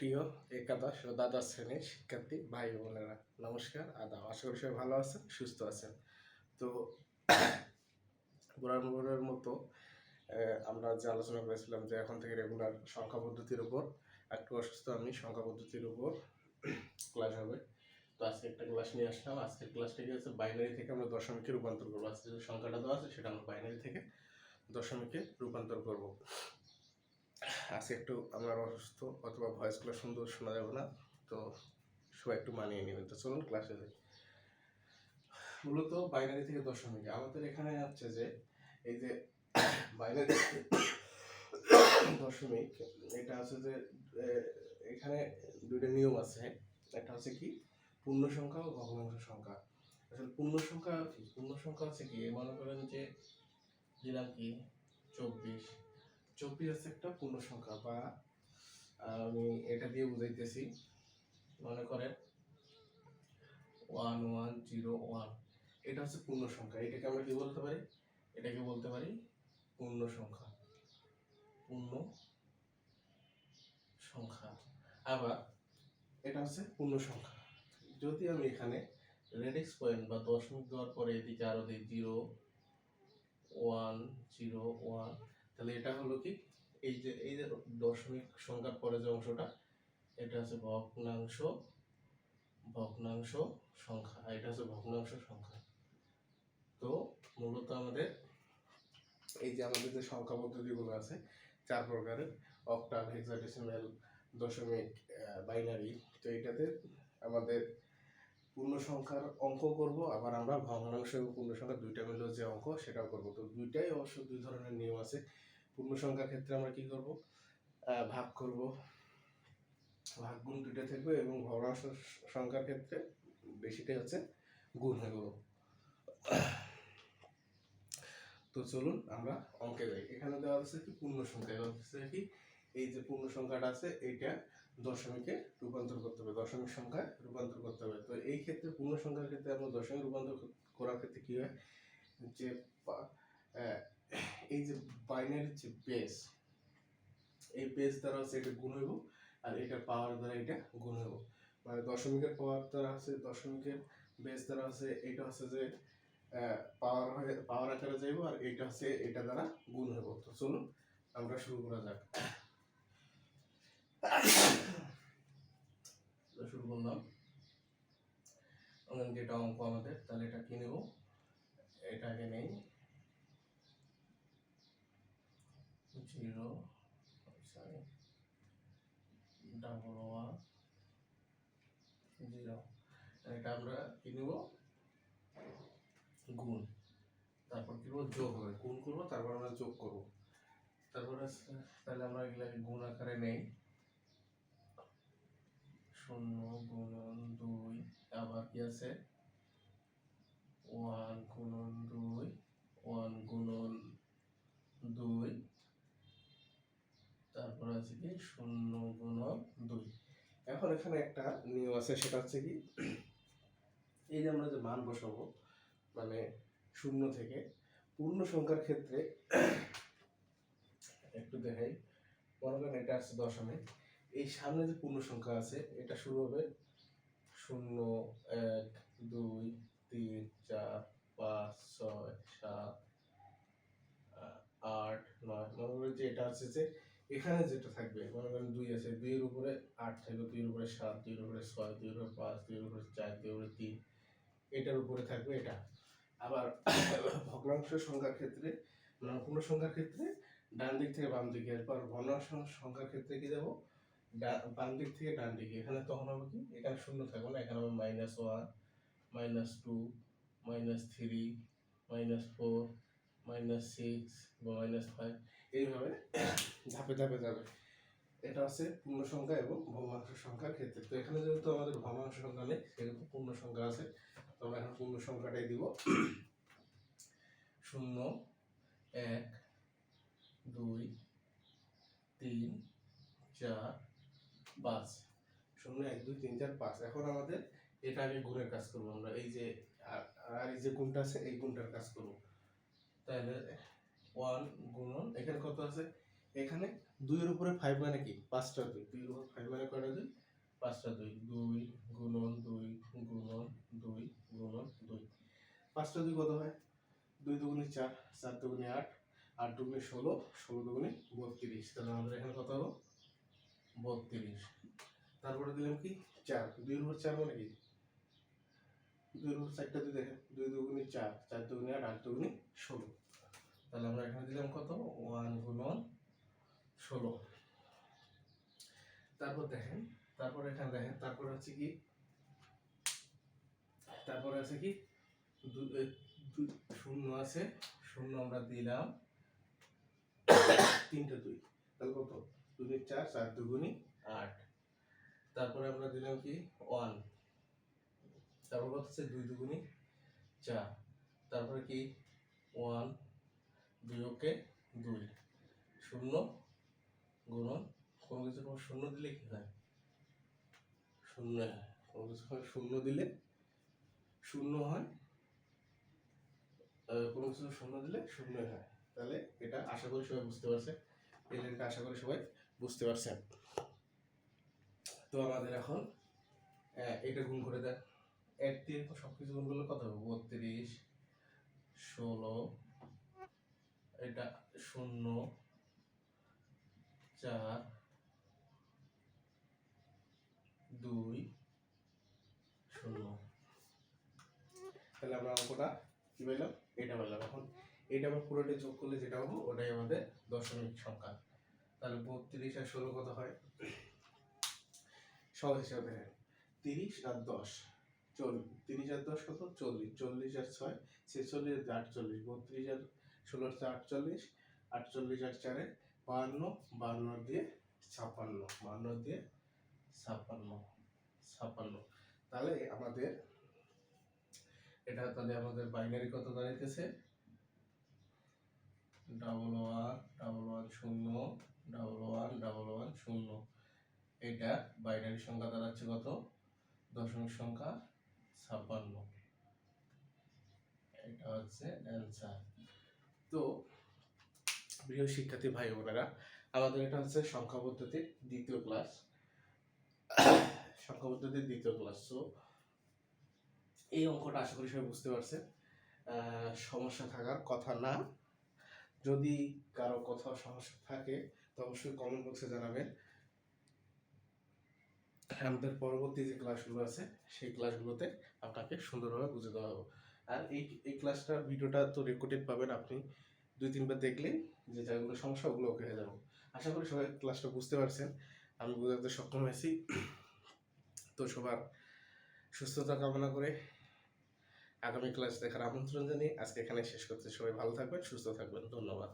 প্রিয় একাদশ ও দ্বাদশ শ্রেণীর শিক্ষার্থী ভাই বোনেরা, নমস্কার, আদাব। আশা করি সবাই ভালো আছেন, সুস্থ আছেন। তো পুরানোর মতো আমরা যে আলোচনা করেছিলাম যে এখন থেকে রেগুলার সংখ্যা পদ্ধতির উপর, একটু অসুস্থ আমি, সংখ্যা পদ্ধতির উপর ক্লাস হবে। তো আজকে একটা ক্লাস নিয়ে আসলাম। আজকের ক্লাসটা কি হচ্ছে, বাইনারি থেকে আমরা দশমিকে রূপান্তর করবো। আজকে যে সংখ্যাটা দেওয়া আছে সেটা আমরা বাইনারি থেকে দশমিকে রূপান্তর করব। আজকে একটু আমার অসুস্থ, অথবা ভয়েসগুলো সুন্দর শোনা যাবে না, তো সবাই একটু মানিয়ে নেবেন। তো চলুন ক্লাসে যাই। মূলত বাইনারি থেকে দশমিক আমাদের এখানে হচ্ছে যে এই যে বাইনারি দশমিক, এটা আছে যে এখানে দুইটা নিয়ম আছে। একটা হচ্ছে কি পূর্ণ সংখ্যা ও ভগ্নাংশ সংখ্যা। আসলে পূর্ণ সংখ্যা কি, পূর্ণ সংখ্যা হচ্ছে কি, মনে করেন যে দিলাম কি 24, 24 হচ্ছে একটা পূর্ণ সংখ্যা, বা আমি এটা দিয়ে বুঝাইতেছি। মনে করেন 1101, এটা হচ্ছে পূর্ণ সংখ্যা। এটাকে আমরা কি বলতে পারি, এটাকে বলতে পারি পূর্ণ সংখ্যা, পূর্ণ সংখ্যা। আবার এটা হচ্ছে পূর্ণ সংখ্যা। যদি আমি এখানে রেডিক্স পয়েন্ট বা দশমিক দেওয়ার পরে এদিকে আরো দিই 0 1 0 1, তাহলে এটা হলো কি, এই যে দশমিক সংখ্যার পরে যে অংশটা, এটা হচ্ছে ভগ্নাংশ সংখ্যা, এটা হচ্ছে ভগ্নাংশ সংখ্যা। তো মূলত আমাদের এই যে আমাদের যে সংখ্যা পদ্ধতিগুলো আছে 4 প্রকারের, অক্টাল, হেক্সাডেসিমাল, দশমিক, বাইনারি। তো এটাতে আমাদের পূর্ণ সংখ্যার অঙ্ক করব, আবার আমরা ভগ্নাংশ এবং পূর্ণ সংখ্যা দুইটা মিলে যে অঙ্ক সেটাও করব। তো দুইটাই অবশ্য দুই ধরনের নিয়ম আছে। পূর্ণ সংখ্যার ক্ষেত্রে আমরা কি করব, ভাগ করব, ভাগ গুণ দুইটা থাকবে, এবং ভগ্নাংশ সংখ্যার ক্ষেত্রে বেশিটাই হচ্ছে গুণ হয়ে গেল। তো চলুন আমরা অঙ্কে যাই। এখানে দেওয়া আছে কি পূর্ণ সংখ্যা, হচ্ছে কি এই যে পূর্ণ সংখ্যাটা আছে এইটা দশমিকে রূপান্তর করতে হবে, দশমিক সংখ্যায় রূপান্তর করতে হবে। তো এই ক্ষেত্রে পূর্ণ সংখ্যার ক্ষেত্রে আমরা দশমিক রূপান্তর করার ক্ষেত্রে কি হয়, যে এই যে বাইনারি যে বেস, এই বেস দ্বারা হচ্ছে এটা গুণ হইব, আর এটা পাওয়ার দ্বারা এটা গুণ হইব। মানে দশমিকের পাওয়ার দ্বারা আছে, দশমিকের বেস দ্বারা আছে, এটা হচ্ছে যে পাওয়ার আকারে যাইব, আর এটা হচ্ছে এটা দ্বারা গুণ হইব। তো চলুন আমরা শুরু করা যাক। শুরু করলাম যেটা অঙ্ক আমাদের, তাহলে এটা কি নেব, এটাকে নেই 0 0, এটা আমরা কি নেব গুণ, তারপর কি করবো যোগ হবে, গুণ করবো, তারপর আমরা যোগ করব। তারপরে তাহলে আমরা এগুলাকে গুণ আকারে নেই, 0 গুণন 2, আবার কি আছে 1 গুণন 2, 1 গুণন 2, তারপর আছে কি 0 গুণন 2। এখন এখানে একটা নিয়ম আছে, সেটা হচ্ছে কি, এই যে আমরা যে মান বসাবো, মানে 0 থেকে পূর্ণ সংখ্যার ক্ষেত্রে একটু দেখাই। মনে করেন এটা আছে দশমিক, এই সামনে যে পূর্ণ সংখ্যা আছে এটা শুরু হবে 0 1 2 3 4 5 6 7 8 9। মনে করেন যে এটা আছে যে এখানে যেটা থাকবে, মনে করেন 2 আছে, 2 এর উপরে 8 থাকবে, 2 এর উপরে 7, 2 এর উপরে 6, 2 এর উপরে 5, 2 এর উপরে 4, 2 এর উপরে 3, এটার উপরে থাকবে এটা। আবার ভগ্নাংশ সংখ্যার ক্ষেত্রে, মানে পূর্ণ সংখ্যার ক্ষেত্রে ডান দিক থেকে বাম দিকে, এরপর ভগ্নাংশ সংখ্যার ক্ষেত্রে কি যাব, বাম দিক থেকে ডান দিকে। এখানে তখন হবে কি, এখানে শূন্য থাকবে না, এখানে হবে -1 -2 -3 -4 -6 বা -5, এইভাবে ধাপে ধাপে যাবে। এটা হচ্ছে পূর্ণ সংখ্যা এবং ভগ্নাংশ সংখ্যার ক্ষেত্রে। তো এখানে যেহেতু আমাদের ভগ্নাংশ সংখ্যা নেই, সেহেতু পূর্ণ সংখ্যা আছে, তো আমরা এখন পূর্ণ সংখ্যাটাই দিব। 0 1 2 3 4 5, 0 1 2 3 4 5। এখন আমাদের এটা আগে গুণের কাজ করবো আমরা, এই যে আর এই যে গুণটা আছে এই গুণটার কাজ করবো। তাহলে 1 গুণন, এখানে কত আছে এখানে 2 এর উপরে 5 মানে কি 5টা 2, 2 এর উপর 5 মানে কয়টা 2, 5টা 2, 2 গুণন 2 গুণন 2 গুণন 2, 5টা 2 কত হয়, 2 দুগুণে 4, 4 দুগুণে 8, 8 দুগুণে 16, 16 দুগুণে 32, তাহলে আমাদের এখানে কত হলো 32। তারপরে দিলাম কি 4, 2 এর উপর 4 মানে কি 2 এর উপর 4টা 2 দেখেন, 2 দুগুণে 4, 4 দুগুণে 8, 8 দুগুণে 16, তাহলে আমরা এখানে দিলাম কত 1 গুণন 16। তারপর দেখেন, তারপর এখানে দেখেন, তারপর হচ্ছে কি, তারপর আছে কি শূন্য আছে, শূন্য আমরা দিলাম 3টা 2, তাহলে কত 2 এর 4, 4 দুগুণে 8, তারপরে আমরা দিলাম কি 1, তারপর কত হচ্ছে 2 দুগুণে 4, তারপরে কি 1 বিয়োগে 2, শূন্য গুণন, কোনো কিছু শূন্য দিলে কি হয় শূন্য হয়, কোনো কিছু শূন্য দিলে শূন্য হয়, কোনো কিছু শূন্য দিলে শূন্য হয়। তাহলে এটা আশা করি সবাই বুঝতে পারছে, এই লাইনটা আশা করি সবাই বুঝতে পারছেন। তো আমাদের এখন এটা গুণ করে দেন, 1 দিয়ে সবকিছু গুণ করলে কত হবে 32, 16, এটা 0, 4, 2, 0, তাহলে আমরা অঙ্কটা কি পেলাম, এটা পেলাম। এখন এটা আবার পুরোটা যোগ করলে যেটা হবো ওটাই আমাদের দশমিক সংখ্যা। তাহলে 32 আর 16 কত হয়, সহজ হিসাবে দেখেন 30 আর 10, 30 আর 10 কত 40, 40 আর 6 46, 48, 32 আর 16 48, 48 আর 4 52, 52 দিয়ে 56, 52 দিয়ে 56, তাহলে আমাদের এটা, তাহলে আমাদের বাইনারি কত দাঁড়াইতেছে 1110, এটা বাইনারি সংখ্যা দাঁড়াচ্ছে কত দশমিক সংখ্যা 56, এটা হচ্ছে অ্যান্সার। তো প্রিয় শিক্ষার্থী ভাই বোনেরা, আমাদের এটা হচ্ছে সংখ্যা পদ্ধতির দ্বিতীয় ক্লাস, সংখ্যা পদ্ধতির দ্বিতীয় ক্লাস। সো এই অঙ্কটা আশা করি সবাই বুঝতে পারছে, সমস্যা থাকার কথা না। যদি কারো কোথাও সমস্যা থাকে তো অবশ্যই কমেন্ট বক্সে জানাবেন, আমাদের পরবর্তী যে ক্লাসগুলো আছে সেই ক্লাসগুলোতে আপনাকে সুন্দরভাবে বুঝে দেওয়া হবে। আর এই ক্লাসটার ভিডিওটা তো রেকর্ডেড পাবেন, আপনি 2-3 বার দেখলেই যে যেগুলো সমস্যা ওগুলো ওকে হয়ে যাবে। আশা করি সবাই ক্লাসটা বুঝতে পারছেন, আমি বোঝাতে সক্ষম হয়েছি। তো সবার সুস্থতা কামনা করে আগামী ক্লাস দেখার আমন্ত্রণ জানিয়ে আজকে এখানে শেষ করতে, সবাই ভালো থাকবেন, সুস্থ থাকবেন, ধন্যবাদ।